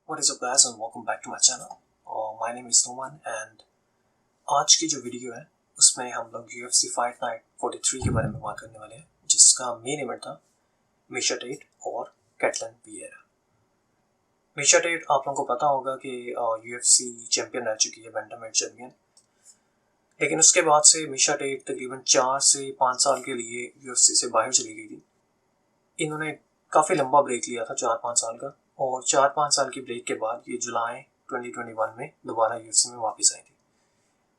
What is up guys and welcome back to my channel. My name is Noman and आज की जो video है उसमें हम लोग UFC फाइट नाइट 43 के बारे में बात करने वाले हैं, जिसका मेन इवेंट था मिशा टेट और कैटलिन विएरा। मिशा टेट आप लोगों को पता होगा कि UFC चैंपियन रह चुकी है, बैंtamweight चैंपियन। लेकिन उसके बाद से मिशा टेट तकरीबन 4 से 5 साल के लिए UFC से बाहर चली गई थी। इन्होंने काफ़ी लंबा ब्रेक लिया था, 4-5 साल का, और 4-5 साल की ब्रेक के बाद ये जुलाई 2021 में दोबारा UFC में वापस आई थी।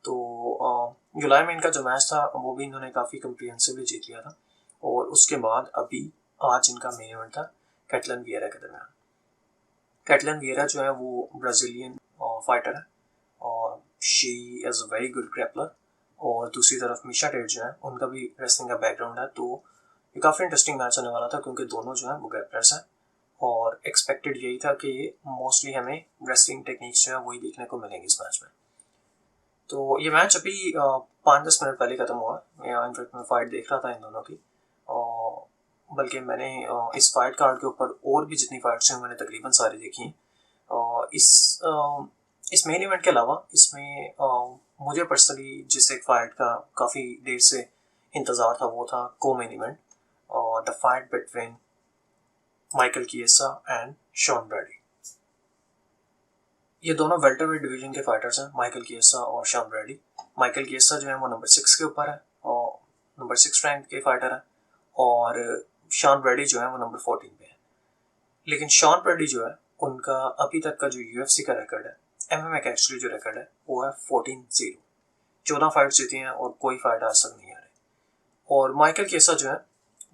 तो जुलाई में इनका जो मैच था वो भी इन्होंने काफ़ी कम्प्रिहेंसिवली जीत लिया था। और उसके बाद अभी आज इनका मेन इवेंट था कैटलिन विएरा के दरमियान। कैटलिन विएरा जो है वो ब्राज़ीलियन फाइटर है और she is a very good grappler. और दूसरी तरफ मिशा टेट जो है उनका भी रेसलिंग का बैकग्राउंड है, तो ये काफ़ी इंटरेस्टिंग मैच होने वाला था क्योंकि दोनों जो है वो ग्रैपलर्स हैं। और एक्सपेक्टेड यही था कि मोस्टली हमें रेसलिंग टेक्निक्स जो है वही देखने को मिलेंगी इस मैच में। तो ये मैच अभी 5-10 मिनट पहले ख़त्म हुआ। इनफैक्ट मैं फ़ाइट देख रहा था इन दोनों की, और बल्कि मैंने इस फाइट कार्ड के ऊपर और भी जितनी फाइट्स हैं मैंने तकरीबन सारी देखी हैं। इस मेन इवेंट के अलावा इसमें मुझे पर्सनली जिस एक फ़ाइट का काफ़ी देर से इंतज़ार था वो था को main event, the fight between Michael Chiesa and Sean Brady. ये दोनों वेल्टरवेट डिवीजन के फाइटर्स हैं, माइकल किएसा और शॉन ब्रैडी। माइकल किएसा जो है वो नंबर 6 के ऊपर है और नंबर 6 रैंक के फाइटर है, और शॉन ब्रैडी जो है वो नंबर 14 पे है। लेकिन शॉन ब्रैडी जो है उनका अभी तक का जो UFC का रिकॉर्ड है, MMA का एक्चुअली जो रिकॉर्ड है वो है 14-0। 14 फाइट जीती हैं और कोई फाइट आज तक नहीं आ रही। और माइकल किएसा जो है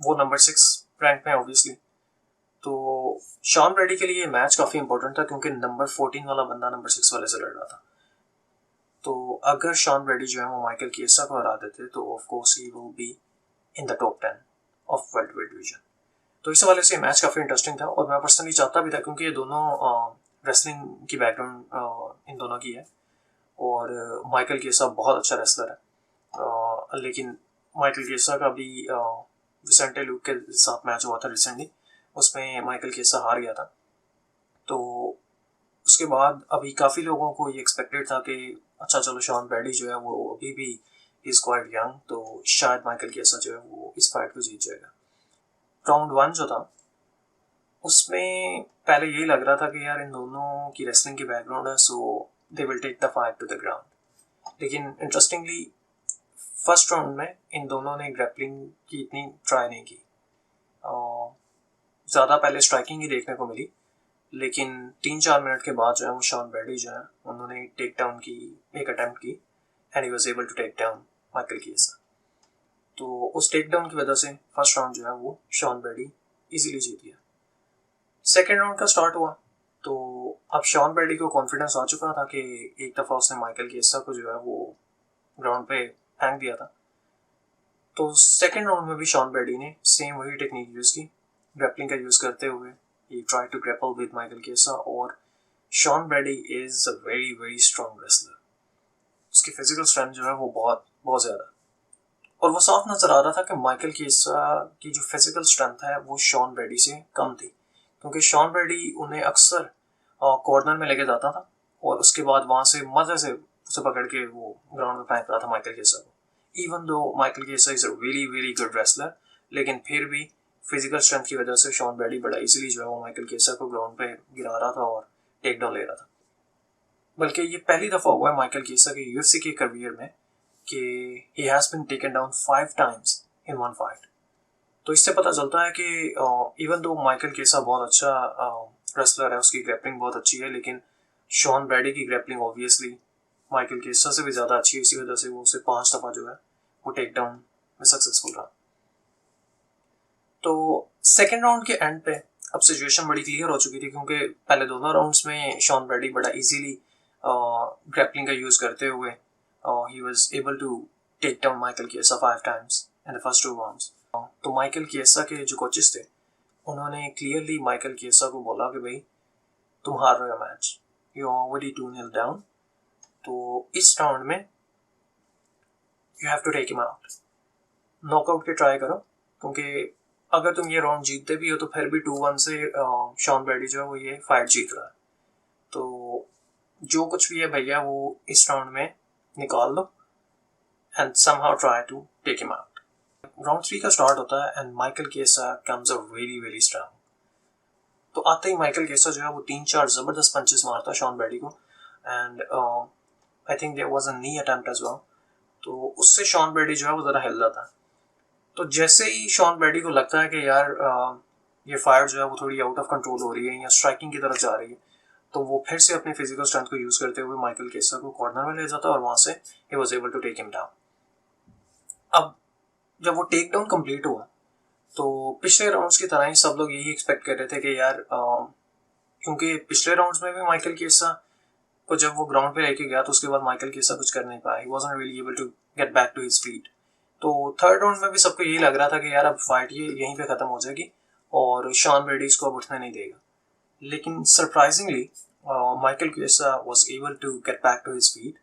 वो नंबर 6 रैंक में है ऑब्वियसली। तो शॉन ब्रैडी के लिए मैच काफ़ी इंपॉर्टेंट था क्योंकि नंबर 14 वाला बंदा नंबर 6 वाले से लड़ रहा था। तो अगर शॉन ब्रैडी जो है वो माइकल किएसा को हरा देते तो of course he will be in the top 10 of welterweight division. तो इस हवाले से मैच काफ़ी इंटरेस्टिंग था और मैं पर्सनली चाहता भी था क्योंकि ये दोनों रेसलिंग की बैकग्राउंड इन दोनों की है। और माइकल किएसा बहुत अच्छा रेसलर है, लेकिन माइकल किएसा का भी विसेंटे लुक के साथ मैच हुआ था रिसेंटली, उसमें माइकल किएसा हार गया था। तो उसके बाद अभी काफ़ी लोगों को ये एक्सपेक्टेड था कि अच्छा चलो शॉन ब्रैडी जो है वो अभी भी इज़ क्वाइट यंग, तो शायद माइकल किएसा जो है वो इस फाइट को जीत जाएगा। राउंड 1 जो था उसमें पहले यही लग रहा था कि यार इन दोनों की रेसलिंग की बैकग्राउंड है, so they will take the fight to the ground. लेकिन इंटरेस्टिंगली फर्स्ट राउंड में इन दोनों ने ग्रैपलिंग की इतनी ट्राई नहीं की, ज़्यादा पहले स्ट्राइकिंग ही देखने को मिली। लेकिन 3-4 मिनट के बाद जो है वो शॉन ब्रैडी जो है उन्होंने टेक डाउन की एक अटैम्प्ट की and he was able to take down Michael Chiesa. तो उस टेक डाउन की वजह से फर्स्ट राउंड जो है वो शॉन ब्रैडी इजीली जीत गया। सेकेंड राउंड का स्टार्ट हुआ तो अब शॉन ब्रैडी को कॉन्फिडेंस आ चुका था कि एक दफ़ा उसने माइकल किएसा को जो है वो ग्राउंड पे फेंक दिया था। तो सेकेंड राउंड में भी शॉन ब्रैडी ने सेम वही टेक्निक यूज़ की, ग्रैपलिंग का यूज़ करते हुए he tried to grapple with Michael Chiesa। और Shawn Brady is a very very strong wrestler. उसकी फिजिकल स्ट्रेंथ जो है वो बहुत बहुत ज़्यादा, और वो साफ नज़र आ रहा था कि माइकल किएसा की जो फिजिकल स्ट्रेंथ है वो शॉन ब्रैडी से कम थी, क्योंकि शॉन ब्रैडी उन्हें अक्सर कॉर्नर में लेके जाता था और उसके बाद वहाँ से मज़े से उसे पकड़ के वो ग्राउंड में फेंक रहा था माइकल किएसा को। Even though Michael Chiesa is a very very good wrestler, लेकिन फिर भी फिजिकल स्ट्रेंथ की वजह से शॉन ब्रैडी बड़ा इजीली जो है वो माइकल किएसा को ग्राउंड पे गिरा रहा था और टेक डाउन ले रहा था। बल्कि ये पहली दफ़ा हुआ है माइकल किएसा के UFC के करियर में कि he has been taken down 5 times in one fight. तो इससे पता चलता है कि इवन दो माइकल किएसा बहुत अच्छा रेसलर है, उसकी ग्रैपलिंग बहुत अच्छी है, लेकिन शॉन ब्रैडी की ग्रैपलिंग ऑब्वियसली माइकल किएसा से भी ज़्यादा अच्छी है। इसी वजह से वो उसे 5 दफ़ा जो है वो टेक डाउन में सक्सेसफुल रहा। तो सेकेंड राउंड के एंड पे अब सिचुएशन बड़ी क्लियर हो चुकी थी, क्योंकि पहले दोनों राउंड्स में शॉन ब्रैडी बड़ा इजीली ग्रैपलिंग का यूज़ करते हुए he was able to take down Michael Chiesa 5 times in the first 2 rounds. तो माइकल किएसा के जो कोचेस थे उन्होंने क्लियरली माइकल किएसा को बोला कि भाई तुम हार रहे हो मैच, यू ऑलरेडी 2-0 डाउन, तो इस राउंड में you have to take him out, knockout के ट्राई करो, क्योंकि अगर तुम ये राउंड जीतते भी हो तो फिर भी 2-1 से शॉन ब्रैडी जो है वो ये फाइट जीत रहा है। तो जो कुछ भी है भैया वो इस राउंड में निकाल लो and somehow try to take him out. Round 3 का स्टार्ट होता है and Michael Chiesa comes a very very strong. तो आते ही माइकल केसा जो है वो 3-4 जबरदस्त पंचेस मारता है शॉन बेडी को and I think there was a knee attempt as well. तो उससे शॉन बेडी जो है वो ज़रा हिल जाता है। तो जैसे ही शॉन बेडी को लगता है कि यार ये फायर जो है वो थोड़ी आउट ऑफ कंट्रोल हो रही है या स्ट्राइकिंग की तरफ जा रही है, तो वो फिर से अपने फिजिकल स्ट्रेंथ को यूज़ करते हुए माइकल केसा को कॉर्नर में ले जाता है और वहाँ से he was able to take him down. अब जब वो टेक डाउन कंप्लीट हुआ तो पिछले राउंड्स की तरह ही सब लोग यही एक्सपेक्ट कर रहे थे कि यार क्योंकि पिछले राउंड्स में भी माइकल केसा को जब वो ग्राउंड पे लेके गया तो उसके बाद माइकल केसा कुछ कर नहीं पाया, he wasn't really able to get back to his feet. तो थर्ड राउंड में भी सबको यही लग रहा था कि यार अब फाइट ये यहीं पे ख़त्म हो जाएगी और शॉन बेडी इसको अब उठने नहीं देगा। लेकिन surprisingly Michael Chiesa was able to get back to his feet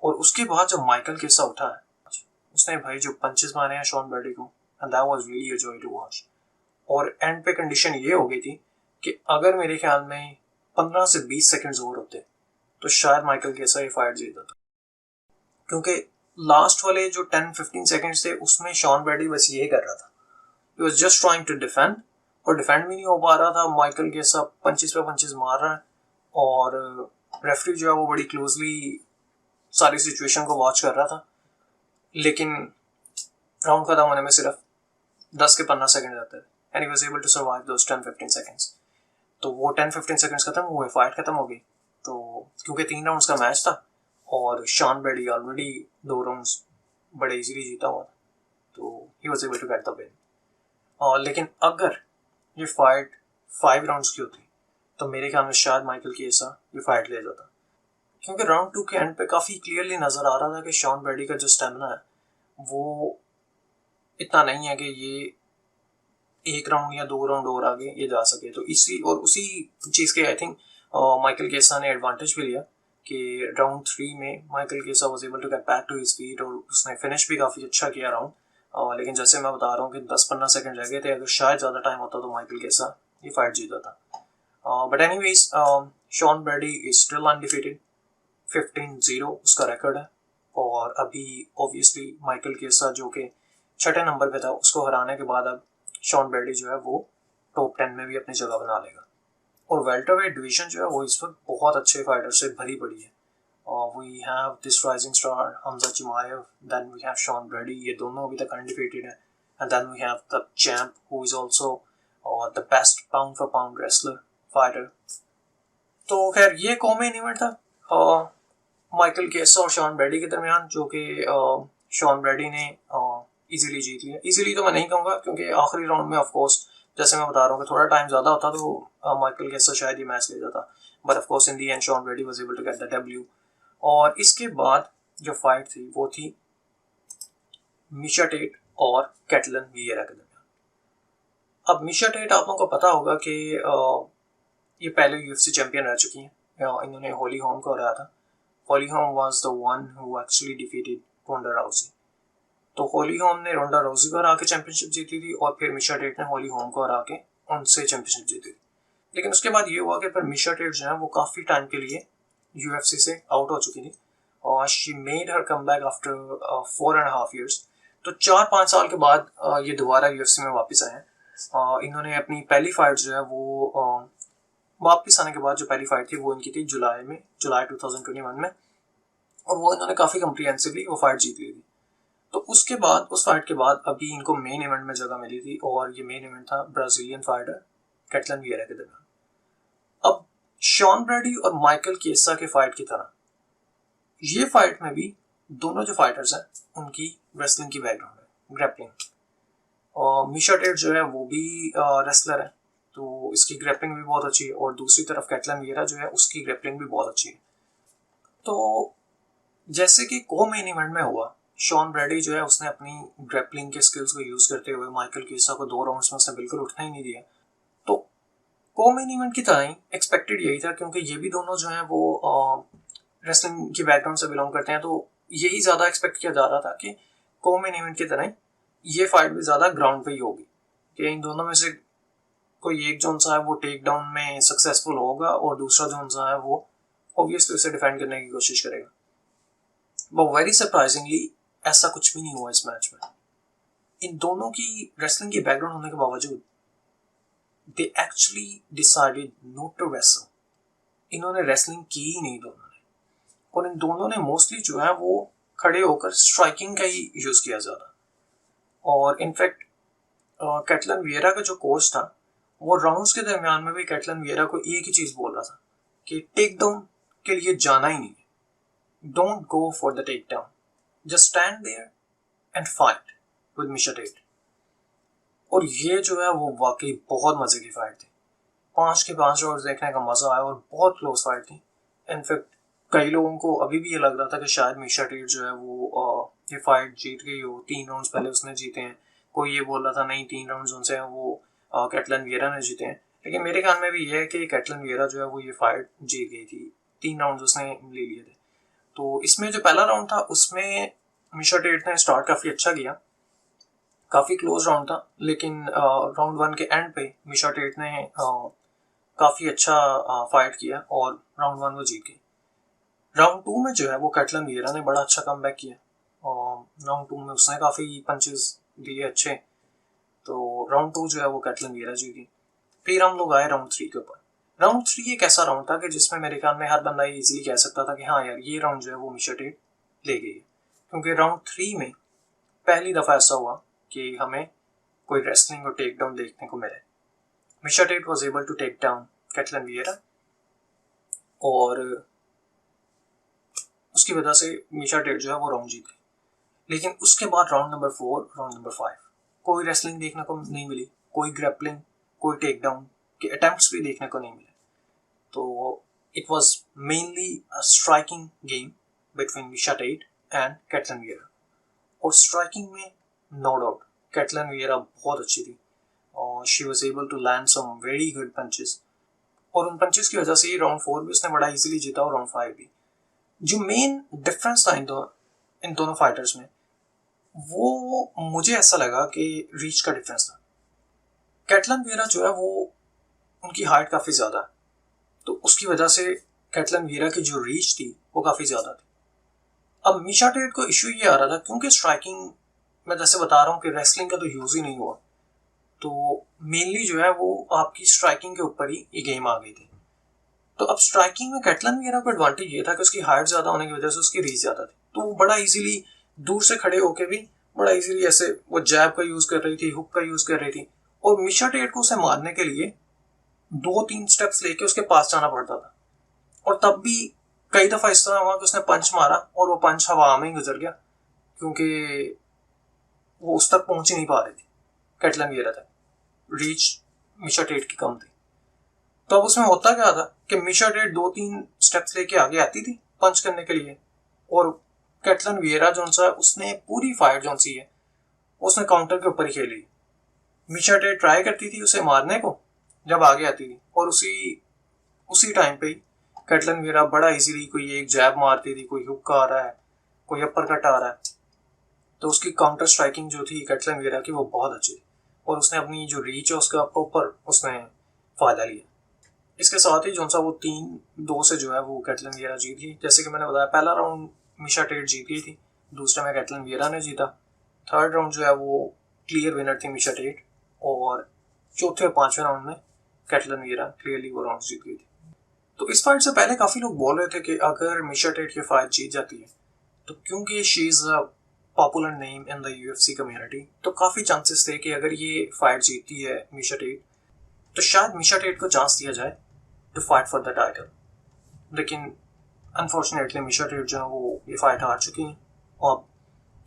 और उसके बाद जब माइकल केसा उठा है उसने भाई जो पंचेस मारे हैं शॉन बेडी को and that was really a joy to watch. और एंड पे कंडीशन ये हो गई थी कि अगर मेरे ख्याल में 15 से 20 सेकंड्स और होते तो शायद माइकल केसा ये फाइट जीता था, क्योंकि लास्ट वाले जो 10-15 सेकंड्स थे उसमें शॉन बेडी बस ये कर रहा था, he was just trying to defend और डिफेंड भी नहीं हो पा रहा था। माइकल केसा पंचेस पे पंचेस मार रहा है और रेफरी जो है वो बड़ी क्लोजली सारी सिचुएशन को वॉच कर रहा था। लेकिन राउंड खत्म होने में सिर्फ 10 के 15 सेकंड रहते थे and he was able to survive those 10-15 seconds. तो वो 10-15 सेकंड्स खत्म हुए, फाइट खत्म हो गई। तो क्योंकि 3 राउंड्स का मैच था और शॉन बेडी ऑलरेडी 2 राउंड्स बड़े इजीली जीता हुआ था, तो he was able to get the win. लेकिन अगर ये फाइट 5 राउंड्स की होती तो मेरे ख्याल में शायद माइकल केसा ये फाइट ले जाता, क्योंकि राउंड 2 के एंड पे काफ़ी क्लियरली नज़र आ रहा था कि शॉन बेडी का जो स्टेमिना है वो इतना नहीं है कि ये 1 राउंड या 2 राउंड और आगे ये जा सके। तो उसी चीज़ के आई थिंक माइकल केसा ने एडवांटेज भी लिया कि राउंड 3 में Michael Chiesa was able to get back to his feet और उसने फिनिश भी काफ़ी अच्छा किया राउंड। लेकिन जैसे मैं बता रहा हूँ कि 10-15 सेकंड रह गए थे, अगर शायद ज़्यादा टाइम होता तो माइकल केसा ये फाइट जीता था। But anyways Shawn Brady is still undefeated, 15-0 उसका रिकॉर्ड है और अभी ऑब्वियसली माइकल केसा जो कि 6ठे नंबर पे था उसको हराने के बाद अब शॉन बेडी जो है वो टॉप 10 में भी अपनी जगह बना लेगा। और वेल्टरवेट डिवीजन जो है वो इस वक्त बहुत अच्छे फाइटर से भरी पड़ी है। We have this rising star Khamzat Chimaev, then we have Sean Brady, ये दोनों अभी तक अनडिफीटेड है, and then we have the champ who is also the best pound for pound wrestler fighter. तो खैर ये कॉमन इवेंट था Michael केसा और शॉन बेडी के दरमियान, जो कि शॉन बेडी ने इजीली जीत लिया। इजीली तो मैं नहीं कहूँगा क्योंकि आखिरी राउंड में ऑफ कोर्स जैसे मैं बता रहा हूँ कि थोड़ा टाइम ज़्यादा होता तो माइकल केसा शायद ये मैच ले जाता, but of course in the end Shawn Brady was able to get the W. और इसके बाद जो फाइट थी वो थी मिशा टेट और कैटलन वियेरा के दरमियान। अब मिशा टेट आप लोगों को पता होगा कि ये पहले यूएफसी चैंपियन रह चुकी हैं, इन्होंने होली होम को हराया था। Holly Holm was the one who actually defeated Ronda Rousey. तो होली होम ने रोंडा राउजी को हरा के चैंपियनशिप जीती थी और फिर मिशा टेट ने होली होम को हरा के उनसे चैंपियनशिप जीती थी। लेकिन उसके बाद ये हुआ कि फिर मिशा टेट जो है वो काफ़ी टाइम के लिए यूएफसी से आउट हो चुकी थी और she made her come back after 4.5 years। तो 4-5 साल के बाद ये दोबारा यूएफसी में वापस आए हैं। इन्होंने अपनी पहली फाइट जो है वो वापस आने के बाद जो पहली फाइट थी वो इनकी थी जुलाई 2021 में, और वो इन्होंने काफ़ी कम्प्रीहेंसिवली वो फाइट जीत ली थी। तो उसके बाद उस फाइट के बाद अभी इनको मेन इवेंट में जगह मिली थी और ये मेन इवेंट था ब्राज़ीलियन फाइटर कैटलन वियेरा के दरमियान। अब शॉन बेडी और माइकल केसा के फाइट की तरह ये फाइट में भी दोनों जो फाइटर्स हैं उनकी रेसलिंग की बैकग्राउंड है, ग्रैपलिंग। और मिशा टेट जो है वो भी रेसलर है तो इसकी ग्रैपलिंग भी बहुत अच्छी है, और दूसरी तरफ कैटलन वियेरा जो है उसकी ग्रैपलिंग भी बहुत अच्छी है। तो जैसे कि को मेन इवेंट में हुआ, शॉन बेडी जो है उसने अपनी ग्रैपलिंग के स्किल्स को यूज़ करते हुए माइकल केसा को 2 राउंड्स में उसने बिल्कुल उठना ही नहीं दिया। तो को मेन इवेंट की तरह ही एक्सपेक्टेड यही था, क्योंकि ये भी दोनों जो हैं वो रेसलिंग की बैकग्राउंड से बिलोंग करते हैं, तो यही ज़्यादा एक्सपेक्ट किया जा रहा था कि को मेन इवेंट की तरह ये फाइट भी ज़्यादा ग्राउंड पे ही होगी, कि इन दोनों में से कोई एक जोन सा है वो टेक डाउन में सक्सेसफुल होगा और दूसरा जोन सा है वो ऑब्वियसली उसे डिफेंड करने की कोशिश करेगा। बट वेरी सरप्राइजिंगली ऐसा कुछ भी नहीं हुआ इस मैच में। इन दोनों की रेसलिंग की बैकग्राउंड होने के बावजूद they actually decided not to wrestle. इन्होंने रेसलिंग की ही नहीं दोनों ने, और इन दोनों ने मोस्टली जो है वो खड़े होकर स्ट्राइकिंग का ही यूज किया ज्यादा। और इनफैक्ट कैटलन वियरा का जो कोच था वो राउंड्स के दरमियान में भी कैटलन वियरा को एक ही चीज बोल रहा था कि टेक डाउन के लिए जाना ही नहीं है, don't go for the take down, just stand there and fight with Miesha Tate. और ये जो है वो वाकई बहुत मजे की फाइट थी। 5 के 5 राउंड देखने का मजा आया और बहुत क्लोज फाइट थी। इनफैक्ट कई लोगों को अभी भी ये लग रहा था कि शायद मिशा टेट जो है वो ये फाइट जीत गई हो, 3 राउंड्स पहले उसने जीते हैं। कोई ये बोल रहा था नहीं 3 राउंड्स उनसे हैं वो कैटलन वियरा ने जीते हैं। लेकिन मेरे ख्याल में भी ये है कि कैटलन वियरा जो है वो ये फाइट जीत गई थी, 3 राउंड्स उसने ले लिए थे। तो इसमें जो पहला राउंड था उसमें मिशा टेट ने स्टार्ट काफ़ी अच्छा किया, काफ़ी क्लोज राउंड था, लेकिन राउंड 1 के एंड पे मिशा टेट ने काफ़ी अच्छा फाइट किया और राउंड 1 वो जीत गई। राउंड 2 में जो है वो कैटलन वियरा ने बड़ा अच्छा कमबैक किया और राउंड 2 में उसने काफ़ी पंचेस दिए अच्छे, तो राउंड 2 जो है वो कैटलन वियरा जीती। फिर हम लोग आए राउंड 3 के ऊपर। राउंड 3 एक ऐसा राउंड था कि जिसमें मेरे ख्याल में हर बंदा इजीली कह सकता था कि हाँ यार ये राउंड जो है वो मिशा टेट ले गई है, क्योंकि राउंड 3 में पहली दफ़ा ऐसा हुआ कि हमें कोई रेसलिंग और टेक डाउन देखने को मिले। Miesha Tate was able to take down Ketlen Vieira और उसकी वजह से मिशा टेट जो है वो राउंड जीत गई। लेकिन उसके बाद राउंड नंबर 4, राउंड नंबर 5 कोई रेसलिंग देखने को नहीं मिली, कोई ग्रैपलिंग, कोई टेक डाउन के अटेम्प्ट्स भी देखने को नहीं मिले। तो it was mainly a striking game between Miesha Tate and Ketlen Vieira. और स्ट्राइकिंग में नो डाउट कैटलन वियरा बहुत अच्छी थी और she was able to land some very good punches, और उन पंचेस की वजह से ही राउंड 4 भी उसने बड़ा इजीली जीता और राउंड 5 भी। जो मेन डिफरेंस था इन दोनों फाइटर्स में वो मुझे ऐसा लगा कि रीच का डिफरेंस था। कैटलन वियरा जो है वो उनकी हाइट काफ़ी ज़्यादा है, तो उसकी वजह से कैटलन वियरा की जो रीच थी वो काफ़ी ज़्यादा थी। अब मिशा टेट को इशू ये आ रहा था क्योंकि स्ट्राइकिंग मैं जैसे बता रहा हूँ कि रेसलिंग का तो यूज़ ही नहीं हुआ, तो मेनली जो है वो आपकी स्ट्राइकिंग के ऊपर ही ये गेम आ गई थी। तो अब स्ट्राइकिंग में कैटलन वियरा का एडवांटेज ये था कि उसकी हाइट ज़्यादा होने की वजह से उसकी रीच ज़्यादा थी, तो वो बड़ा इजीली दूर से खड़े होकर भी बड़ा इजीली ऐसे वो जैब का यूज़ कर रही थी, हुक का यूज़ कर रही थी, और मिशा टेट को उसे मारने के लिए 2-3 स्टेप्स लेके उसके पास जाना पड़ता था। और तब भी कई दफ़ा इस तरह हुआ कि उसने पंच मारा और वो पंच हवा में ही गुजर गया, क्योंकि वो उस तक पहुंच ही नहीं पा रही थी कैटलन वियरा तक, रीच मिशा टेट की कम थी। तो अब उसमें होता क्या था कि मिशा टेट 2-3 स्टेप्स लेके आगे आती थी पंच करने के लिए, और कैटलन वियरा जो सा उसने पूरी फाइट जो सी है उसने काउंटर के ऊपर ही खेली। मिशा टेट ट्राई करती थी उसे मारने को जब आगे आती थी, और उसी टाइम पे ही कैटलन वियरा बड़ा इजीली कोई एक जैब मारती थी, कोई हुक आ रहा है, कोई अपर कट आ रहा है, तो उसकी काउंटर स्ट्राइकिंग जो थी कैटलन वियरा की वो बहुत अच्छी थी, और उसने अपनी जो रीच है उसका प्रॉपर उसने फ़ायदा लिया। इसके साथ ही जो सा वो 3-2 से जो है वो कैटलन वियरा जीत गई। जैसे कि मैंने बताया पहला राउंड मिशा टेट जीत गई थी, दूसरे में कैटलन वियरा ने जीता, थर्ड राउंड जो है वो क्लियर विनर थी मिशा टेट, और चौथे और 5वें राउंड में कैटलन वियरा क्लियरली वो राउंड जीत गई थी। तो इस फाइट से पहले काफ़ी लोग बोल रहे थे कि अगर मिशा टेट ये फाइट जीत जाती है तो क्योंकि she is a popular name in the UFC community, तो काफ़ी चांसेस थे कि अगर ये फाइट जीतती है मिशा टेट तो शायद मिशा टेट को चांस दिया जाए to fight for the title. लेकिन अनफॉर्चुनेटली मिशा टेट जो है वो ये फाइट हार चुकी हैं, और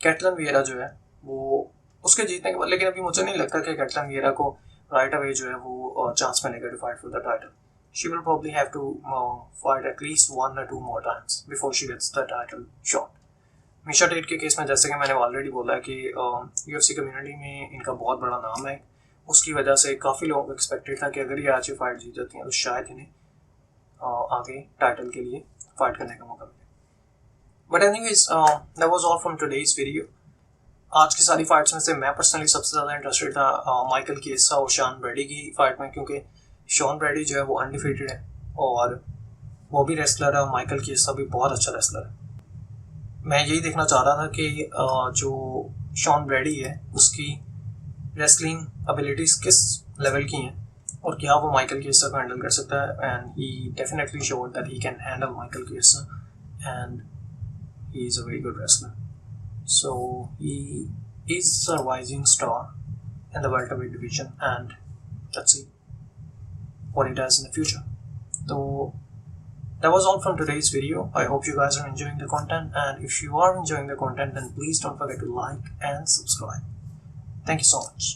कैटलन वियरा जो है वो उसके जीतने के बाद, लेकिन अभी मुझे नहीं लगता कि कैटलन वियरा को राइट अवे जो है वो चांस मिलेगा to fight for the title. She will probably have to fight at least 1 or 2 more times before she gets the title shot. Miesha Tate के केस में जैसे कि मैंने ऑलरेडी बोला है कि UFC कम्युनिटी में इनका बहुत बड़ा नाम है, उसकी वजह से काफ़ी लोगों को एक्सपेक्टेड था कि अगर ये आज फाइट जीत जाती हैं तो शायद इन्हें आगे टाइटल के लिए फाइट करने का मौका मिले। But anyways that was all from today's video. आज की सारी फाइट्स में से मैं पर्सनली सबसे ज़्यादा इंटरेस्टेड था माइकल केसा और शॉन ब्रैडी की फाइट में, क्योंकि शॉन ब्रैडी जो है वो अनडिफीटेड है और वो भी रेसलर है और माइकल केसा भी बहुत अच्छा रेसलर है। मैं यही देखना चाह रहा था कि जो शॉन ब्रैडी है उसकी रेसलिंग एबिलिटीज़ किस लेवल की हैं और क्या वो माइकल केसा को हैंडल कर सकता है। And he definitely showed that he can handle Michael Chiesa and he is a very good wrestler. So he is a rising star in the welterweight division, and let's see what he does in the future. So that was all from today's video. I hope you guys are enjoying the content, and if you are enjoying the content, then please don't forget to like and subscribe. Thank you so much.